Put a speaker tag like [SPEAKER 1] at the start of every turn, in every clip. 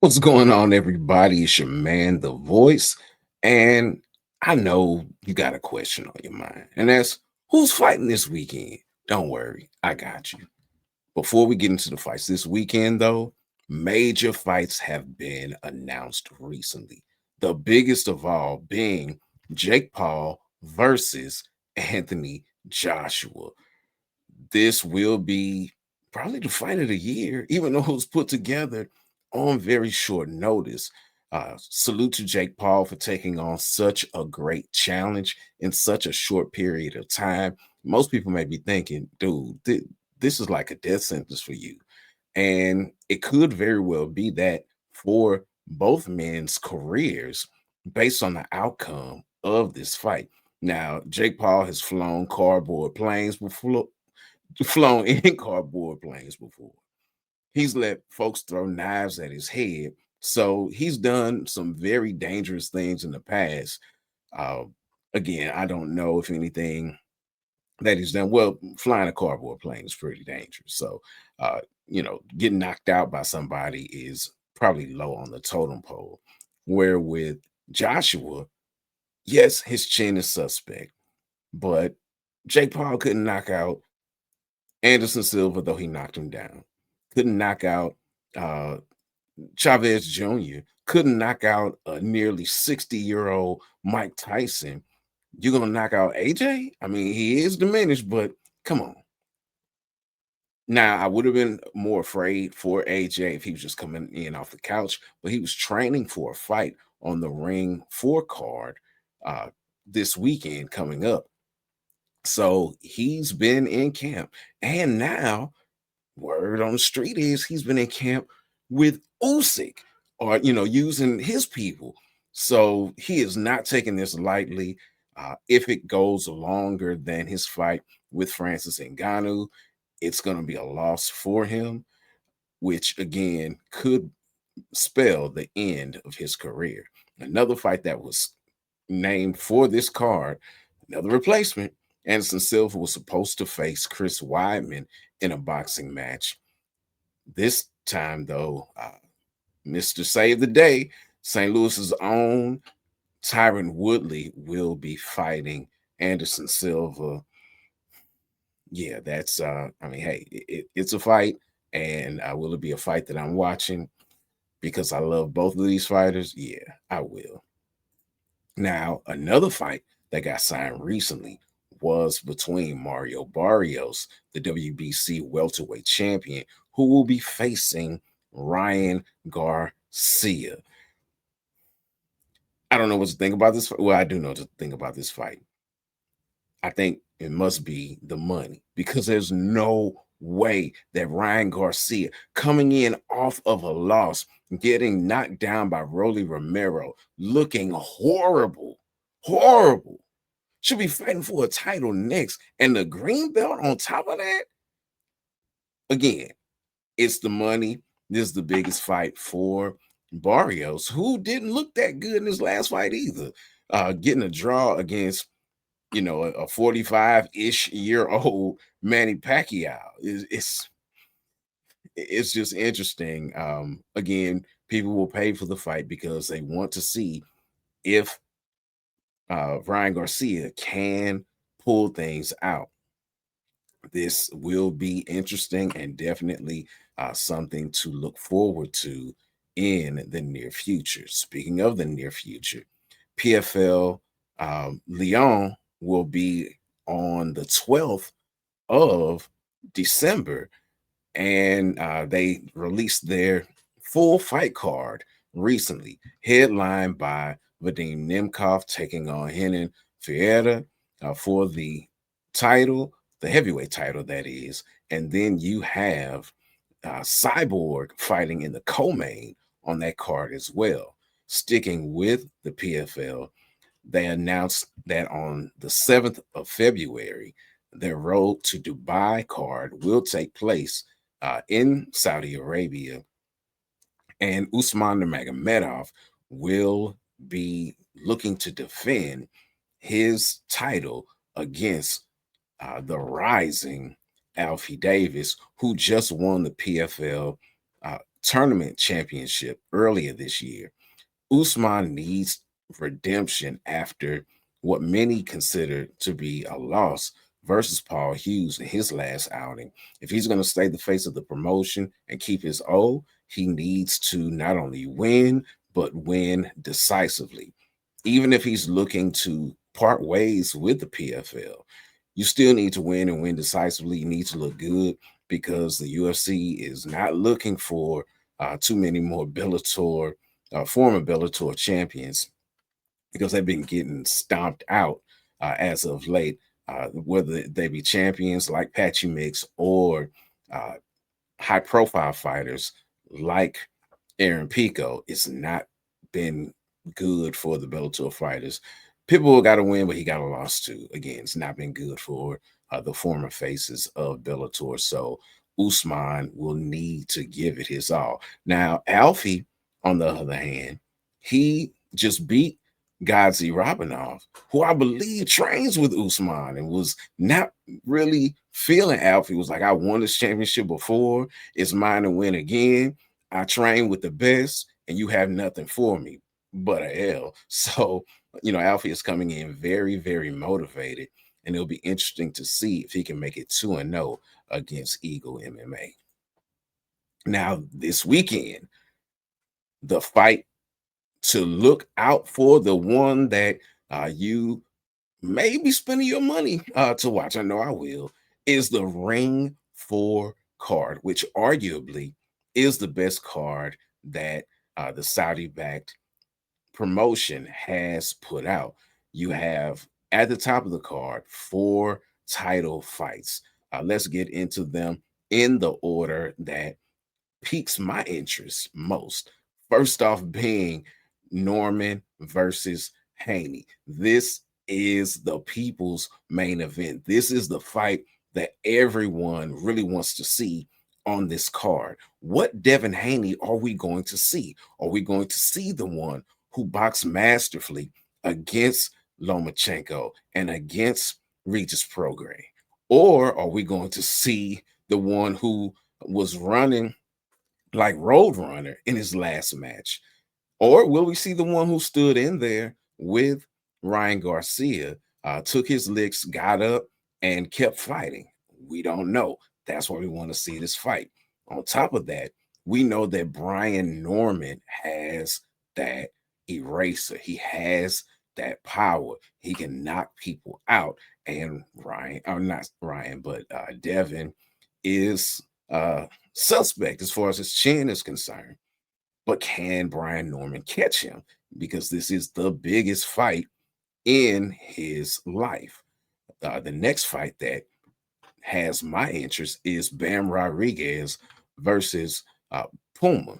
[SPEAKER 1] What's going on, everybody? It's your man, The Voice. And I know you got a question on your mind, and that's who's fighting this weekend? Don't worry, I got you. Before we get into the fights this weekend, though, major fights have been announced recently. The biggest of all being Jake Paul versus Anthony Joshua. This will be probably the fight of the year, even though it was put together on very short notice. Salute to Jake Paul for taking on such a great challenge in such a short period of time. Most people may be thinking, dude, this is like a death sentence for you. And it could very well be that for both men's careers based on the outcome of this fight. Now, Jake Paul has flown cardboard planes before, flown in cardboard planes before. He's let folks throw knives at his head. So he's done some very dangerous things in the past. Uh, again, I don't know if anything that he's done. Well, flying a cardboard plane is pretty dangerous. So, getting knocked out by somebody is probably low on the totem pole. Where with Joshua, yes, his chin is suspect, but Jake Paul couldn't knock out Anderson Silva, though he knocked him down. Couldn't knock out uh, Chavez Jr., couldn't knock out a nearly 60-year-old Mike Tyson. You're going to knock out AJ? I mean, he is diminished, but come on. Now, I would have been more afraid for AJ if he was just coming in off the couch, but he was training for a fight on the Ring 4 card uh, this weekend coming up. So he's been in camp. And now word on the street is he's been in camp with Usyk, or using his people. So he is not taking this lightly. If it goes longer than his fight with Francis Ngannou, it's going to be a loss for him, which again could spell the end of his career. Another fight that was named for this card, another replacement. Anderson Silva was supposed to face Chris Weidman in a boxing match. This time, though, Mr. Save the Day, St. Louis's own Tyron Woodley will be fighting Anderson Silva. Yeah, that's I mean, hey, it's a fight, and will it be a fight that I'm watching because I love both of these fighters? Yeah, I will. Now, another fight that got signed recently was between Mario Barrios, the WBC welterweight champion, who will be facing Ryan Garcia. I don't know what to think about this. Well, I do know to think about this fight. I think it must be the money because there's no way that Ryan Garcia, coming in off of a loss, getting knocked down by Rolly Romero, looking horrible, horrible, should be fighting for a title next. And the green belt on top of that, again, it's the money. This is the biggest fight for Barrios, who didn't look that good in his last fight either. Getting a draw against a 45-ish year old Manny Pacquiao it's just interesting. Again, people will pay for the fight because they want to see if Ryan Garcia can pull things out. This will be interesting and definitely something to look forward to in the near future. Speaking of the near future, PFL Lyon will be on the 12th of December, and they released their full fight card recently, headlined by Vadim Nemkov taking on Henan Ferreira for the title, the heavyweight title, that is. And then you have Cyborg fighting in the co-main on that card as well. Sticking with the PFL, they announced that on the 7th of February, their Road to Dubai card will take place in Saudi Arabia, and Usman Nurmagomedov will be looking to defend his title against the rising Alfie Davis, who just won the PFL tournament championship earlier this year. Usman needs redemption after what many consider to be a loss versus Paul Hughes in his last outing. If he's going to stay the face of the promotion and keep his O, he needs to not only win, but win decisively. Even if he's looking to part ways with the PFL, you still need to win and win decisively. You need to look good because the UFC is not looking for too many more Bellator former Bellator champions because they've been getting stomped out as of late, whether they be champions like Patchy Mix or uh, high profile fighters like Aaron Pico. It's not been good for the Bellator fighters. Pitbull got to win, but he got a loss too. Again, it's not been good for the former faces of Bellator. So Usman will need to give it his all. Now, Alfie, on the other hand, he just beat Godzi Robinov, who I believe trains with Usman and was not really feeling Alfie. Was like, I won this championship before. It's mine to win again. I train with the best, and you have nothing for me but a L. So, Alfie is coming in very, very motivated, and it'll be interesting to see if he can make it 2-0 against Eagle MMA. Now, this weekend, the fight to look out for, the one that you may be spending your money to watch, I know I will, is the Ring 4 card, which arguably is the best card that the Saudi backed promotion has put out. You have at the top of the card 4 title fights. Let's get into them in the order that piques my interest most. First off, being Norman versus Haney. This is the people's main event. This is the fight that everyone really wants to see on this card. What Devin Haney are we going to see? Are we going to see the one who boxed masterfully against Lomachenko and against Regis Prograis? Or are we going to see the one who was running like Roadrunner in his last match? Or will we see the one who stood in there with Ryan Garcia, took his licks, got up, and kept fighting? We don't know. That's why we want to see this fight. On top of that, we know that Brian Norman has that eraser. He has that power. He can knock people out. And Ryan, or not Ryan, but Devin is suspect as far as his chin is concerned. But can Brian Norman catch him? Because this is the biggest fight in his life. The next fight that has my interest is Bam Rodriguez versus Puma.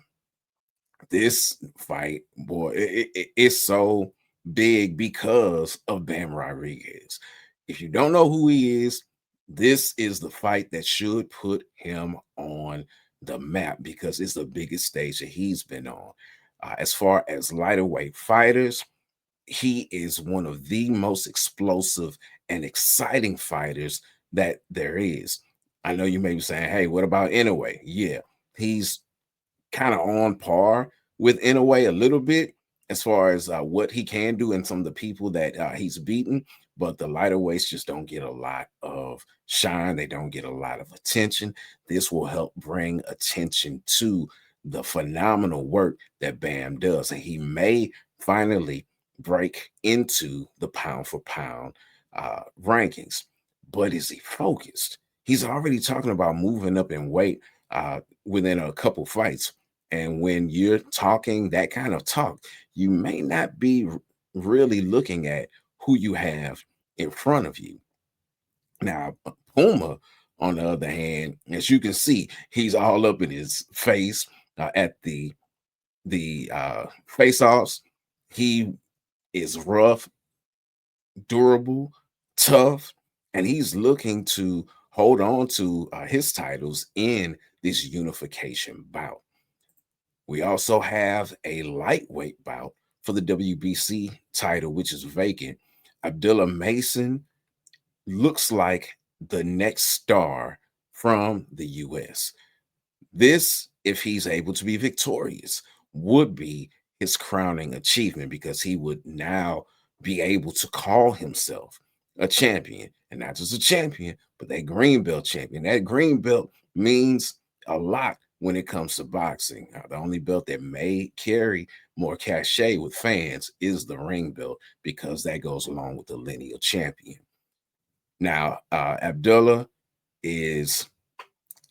[SPEAKER 1] This fight, boy, it's so big because of Bam Rodriguez. If you don't know who he is, this is the fight that should put him on the map because it's the biggest stage that he's been on. As far as lighter weight fighters, he is one of the most explosive and exciting fighters that there is. I know you may be saying, hey, what about Inoue? Yeah, he's kind of on par with in a way a little bit as far as what he can do and some of the people that he's beaten. But the lighter weights just don't get a lot of shine. They don't get a lot of attention. This will help bring attention to the phenomenal work that Bam does. And he may finally break into the pound for pound rankings. But is he focused? He's already talking about moving up in weight within a couple fights. And when you're talking that kind of talk, you may not be really looking at who you have in front of you. Now, Puma, on the other hand, as you can see, he's all up in his face at the face-offs. He is rough, durable, tough, and he's looking to hold on to his titles in this unification bout. We also have a lightweight bout for the WBC title, which is vacant. Abdullah Mason looks like the next star from the US. This if he's able to be victorious, would be his crowning achievement because he would now be able to call himself a champion, and not just a champion, but that green belt champion. That green belt means a lot when it comes to boxing. The only belt that may carry more cachet with fans is the ring belt because that goes along with the lineal champion. Now, Abdullah is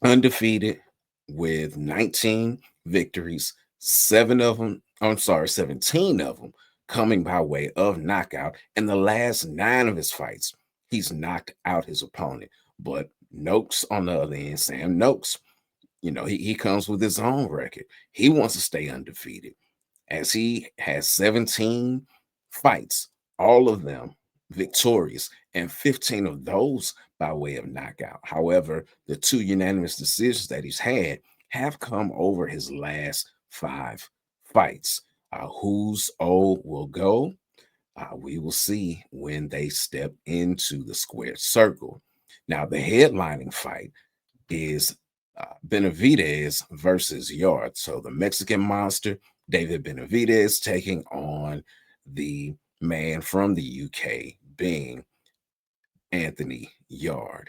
[SPEAKER 1] undefeated with 19 victories, I'm sorry, 17 of them coming by way of knockout. And the last nine of his fights, he's knocked out his opponent. But Noakes on the other end, Sam Noakes, he comes with his own record. He wants to stay undefeated as he has 17 fights, all of them victorious, and 15 of those by way of knockout. However, the two unanimous decisions that he's had have come over his last five fights. Whose O will go? We will see when they step into the square circle. Now, the headlining fight is Benavidez versus Yard. So the Mexican monster, David Benavidez, taking on the man from the UK, being Anthony Yard.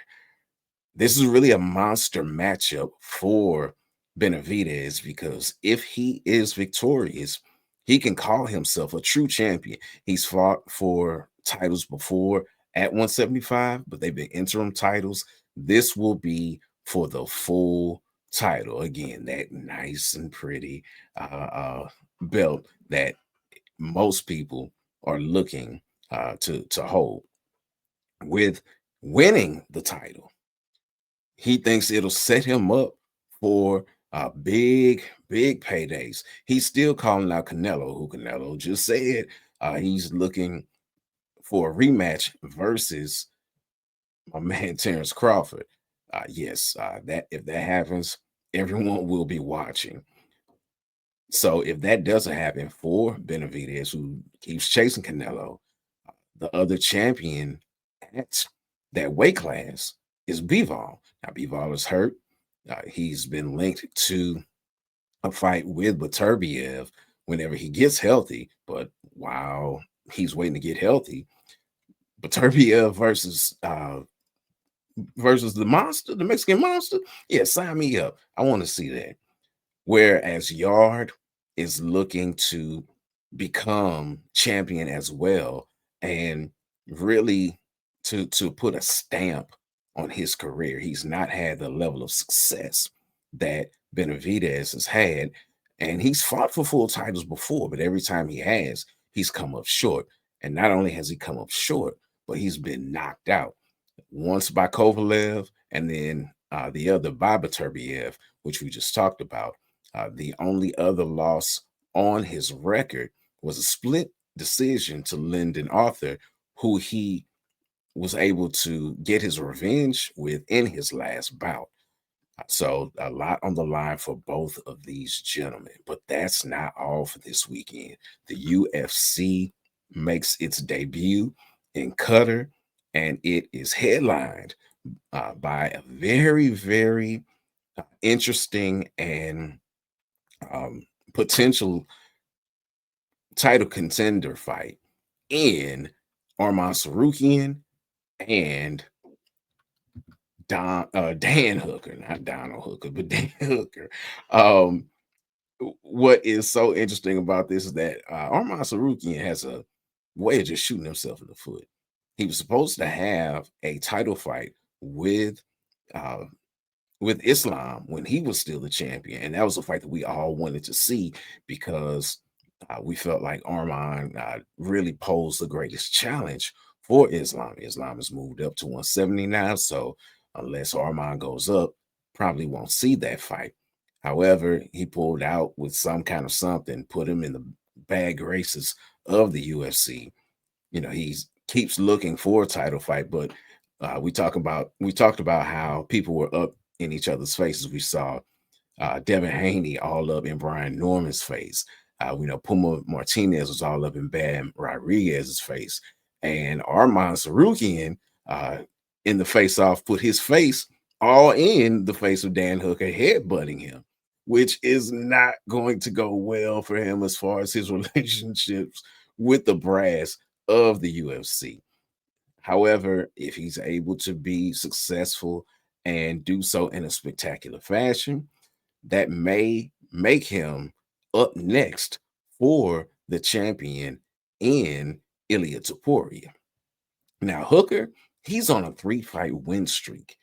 [SPEAKER 1] This is really a monster matchup for Benavidez because if he is victorious, he can call himself a true champion. He's fought for titles before at 175, but they've been interim titles. This will be for the full title. Again, that nice and pretty belt that most people are looking to hold. With winning the title, he thinks it'll set him up for big paydays. He's still calling out Canelo, who Canelo just said he's looking for a rematch versus my man Terrence Crawford. Yes, that if that happens, everyone will be watching. So if that doesn't happen for Benavidez, who keeps chasing Canelo, the other champion at that weight class is Bivol. Now, Bivol is hurt. He's been linked to a fight with Baturbiev whenever he gets healthy. But while he's waiting to get healthy, Baturbiev versus the monster, the Mexican monster. Yeah, sign me up. I want to see that. Whereas Yard is looking to become champion as well and really to put a stamp on his career. He's not had the level of success that Benavidez has had, and he's fought for full titles before, but every time he has, he's come up short. And not only has he come up short, but he's been knocked out once by Kovalev, and then the other by Beterbiev, which we just talked about. The only other loss on his record was a split decision to Lyndon Arthur, who he was able to get his revenge with in his last bout. So a lot on the line for both of these gentlemen. But that's not all for this weekend. The UFC makes its debut in Qatar, and it is headlined by a very interesting and potential title contender fight in Arman Sarukian and Dan Hooker, not Donald Hooker, but Dan Hooker. Um, what is so interesting about this is that Arman Sarukian has a way of just shooting himself in the foot. He was supposed to have a title fight uh, with Islam when he was still the champion, and that was a fight that we all wanted to see because we felt like Arman really posed the greatest challenge for Islam. Islam has moved up to 170 now, so unless Arman goes up, probably won't see that fight. However, he pulled out with some kind of something, put him in the bad graces of the UFC. He's keeps looking for a title fight, but we talked about how people were up in each other's faces. We saw Devin Haney all up in Brian Norman's face. We know Puma Martinez was all up in Bam Rodriguez's face, and Arman Sarukian in the face off put his face all in the face of Dan Hooker, headbutting him. which is not going to go well for him as far as his relationships with the brass of the UFC. However, if he's able to be successful and do so in a spectacular fashion, that may make him up next for the champion in Ilya Taporia. Now, Hooker, he's on a 3-fight win streak,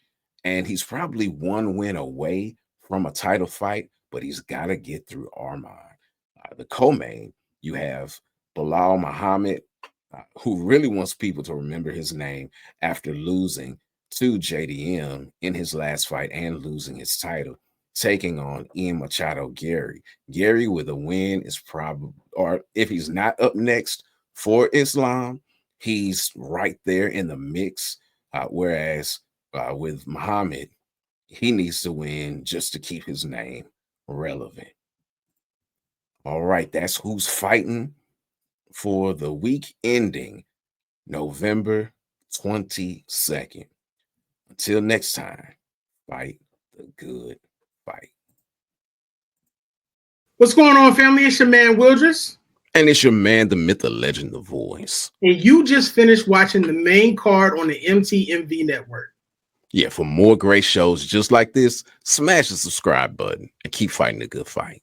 [SPEAKER 1] and he's probably one win away from a title fight, but he's got to get through Armand. The co-main, you have Bilal Muhammad, who really wants people to remember his name after losing to JDM in his last fight and losing his title, taking on Ian Machado Gary. Gary with a win is probably, or if he's not up next for Islam, he's right there in the mix. Whereas with Muhammad, he needs to win just to keep his name relevant. All right, that's who's fighting for the week ending November 22nd. Until next time, fight the good fight.
[SPEAKER 2] What's going on, family? It's your man, Wildress.
[SPEAKER 1] And it's your man, the myth, the legend, the voice.
[SPEAKER 2] And you just finished watching the main card on the MTMV network.
[SPEAKER 1] Yeah, for more great shows just like this, smash the subscribe button and keep fighting the good fight.